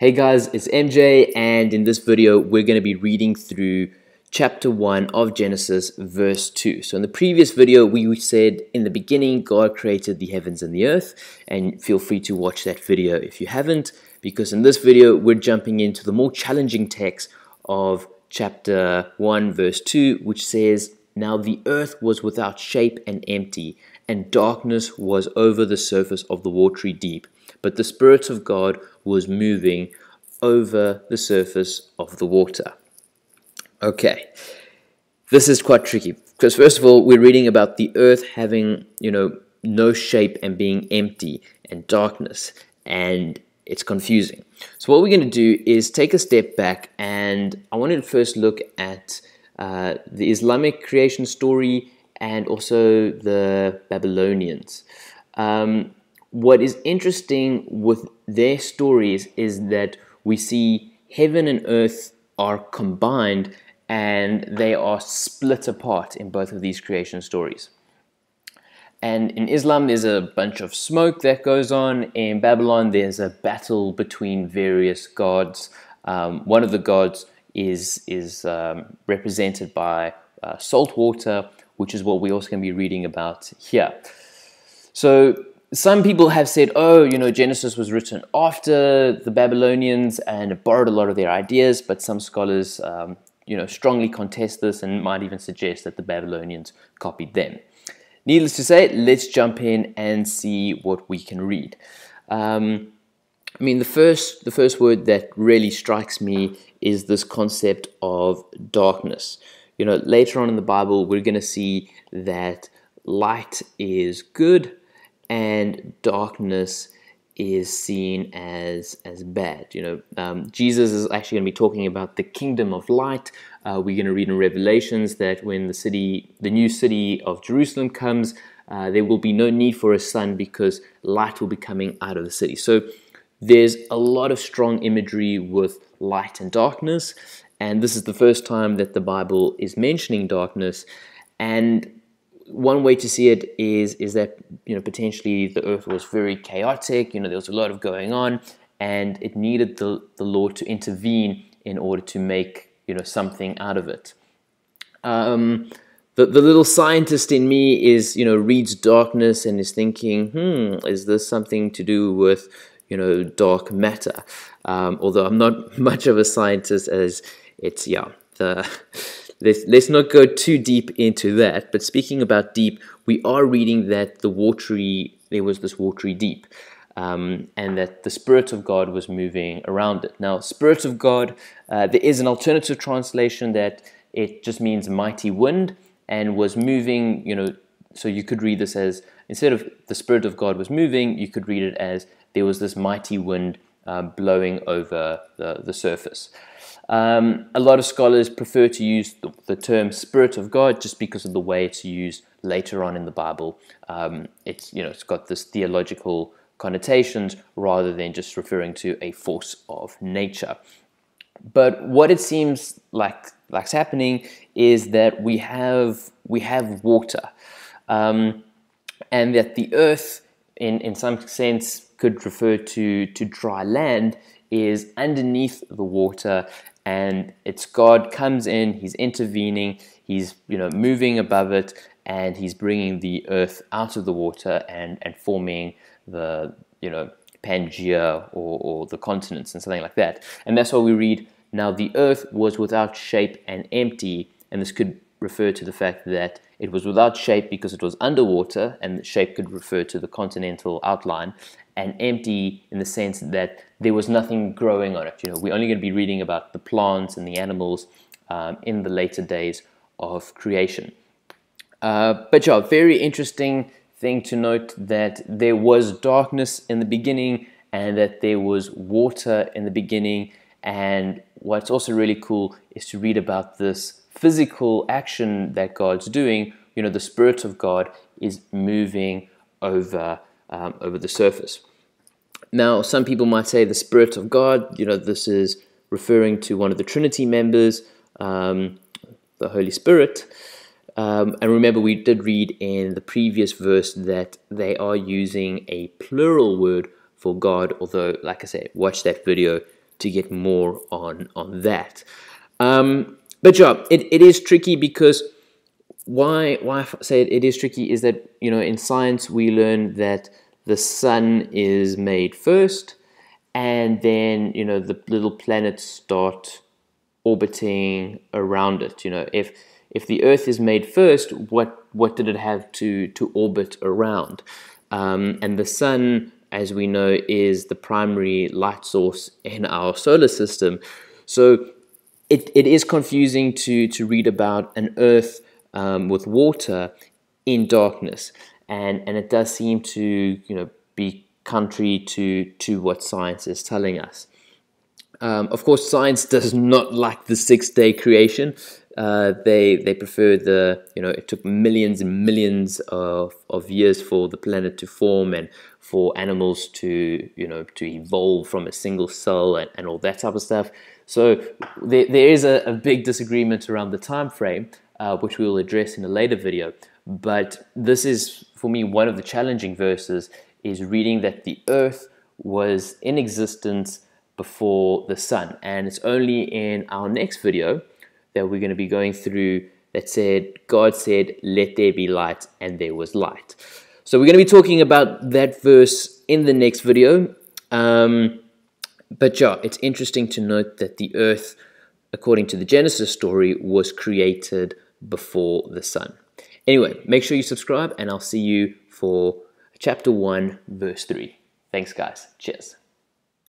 Hey guys, it's MJ, and in this video we're going to be reading through chapter 1 of Genesis, verse 2. So in the previous video we said in the beginning God created the heavens and the earth, and feel free to watch that video if you haven't, because in this video we're jumping into the more challenging text of chapter 1 verse 2, which says, "Now the earth was without shape and empty, and darkness was over the surface of the watery deep. But the Spirit of God was moving over the surface of the water." Okay, this is quite tricky, because first of all, we're reading about the earth having, no shape and being empty and darkness, and it's confusing. So what we're going to do is take a step back, and I wanted to first look at the Islamic creation story and also the Babylonians. What is interesting with their stories is that we see heaven and earth are combined and they are split apart in both of these creation stories. And in Islam, there's a bunch of smoke that goes on. In Babylon, there's a battle between various gods. One of the gods is represented by salt water, which is what we're also going to be reading about here. So some people have said, Genesis was written after the Babylonians and it borrowed a lot of their ideas, but some scholars, strongly contest this and might even suggest that the Babylonians copied them. Needless to say, let's jump in and see what we can read. The first word that really strikes me is this concept of darkness. Later on in the Bible, we're going to see that light is good and darkness is seen as bad. Jesus is actually going to be talking about the kingdom of light. We're going to read in Revelations that when the new city of Jerusalem comes, there will be no need for a sun because light will be coming out of the city. So there's a lot of strong imagery with light and darkness, and this is the first time that the Bible is mentioning darkness. And one way to see it is that potentially the earth was very chaotic. There was a lot of going on, and it needed the Lord to intervene in order to make something out of it. The little scientist in me reads darkness and is thinking, is this something to do with dark matter? Although I'm not much of a scientist, as it's Let's not go too deep into that. But speaking about deep, we are reading that there was this watery deep, and that the Spirit of God was moving around it. Now, Spirit of God, there is an alternative translation that it just means mighty wind and was moving, so you could read this as, instead of the Spirit of God was moving, you could read it as there was this mighty wind blowing over the surface. A lot of scholars prefer to use the term Spirit of God just because of the way it's used later on in the Bible. It's got this theological connotations rather than just referring to a force of nature. But what it seems like's happening is that we have water, and that the earth, in some sense, could refer to dry land, is underneath the water. And it's God comes in, he's intervening, he's moving above it, and he's bringing the earth out of the water and forming the Pangea or the continents and something like that. And that's why we read, "Now the earth was without shape and empty," and this could refer to the fact that it was without shape because it was underwater, and the shape could refer to the continental outline, and empty in the sense that there was nothing growing on it. We're only going to be reading about the plants and the animals in the later days of creation. But very interesting thing to note that there was darkness in the beginning and that there was water in the beginning. And what's also really cool is to read about this physical action that God's doing. The Spirit of God is moving over the surface. Now, some people might say the Spirit of God, this is referring to one of the Trinity members, the Holy Spirit. And remember, we did read in the previous verse that they are using a plural word for God, although, like I said, watch that video to get more on that. But yeah, it is tricky, because why I say it is tricky is that, you know, in science we learn that the sun is made first, and then, you know, the little planets start orbiting around it. You know, if the Earth is made first, what did it have to orbit around? And the sun, as we know, is the primary light source in our solar system. So it is confusing to read about an Earth with water in darkness, and it does seem to, you know, be contrary to what science is telling us. Of course, science does not like the 6-day creation. They prefer the, you know, it took millions and millions of years for the planet to form, and for animals to, you know, to evolve from a single cell, and all that type of stuff. So there is a big disagreement around the time frame, which we will address in a later video. But this is, for me, one of the challenging verses, is reading that the Earth was in existence before the sun. And it's only in our next video that we're going to be going through that said, God said, let there be light, and there was light. So we're going to be talking about that verse in the next video. But yeah, it's interesting to note that the Earth, according to the Genesis story, was created before the sun. Anyway, make sure you subscribe, and I'll see you for chapter 1, verse 3. Thanks, guys. Cheers.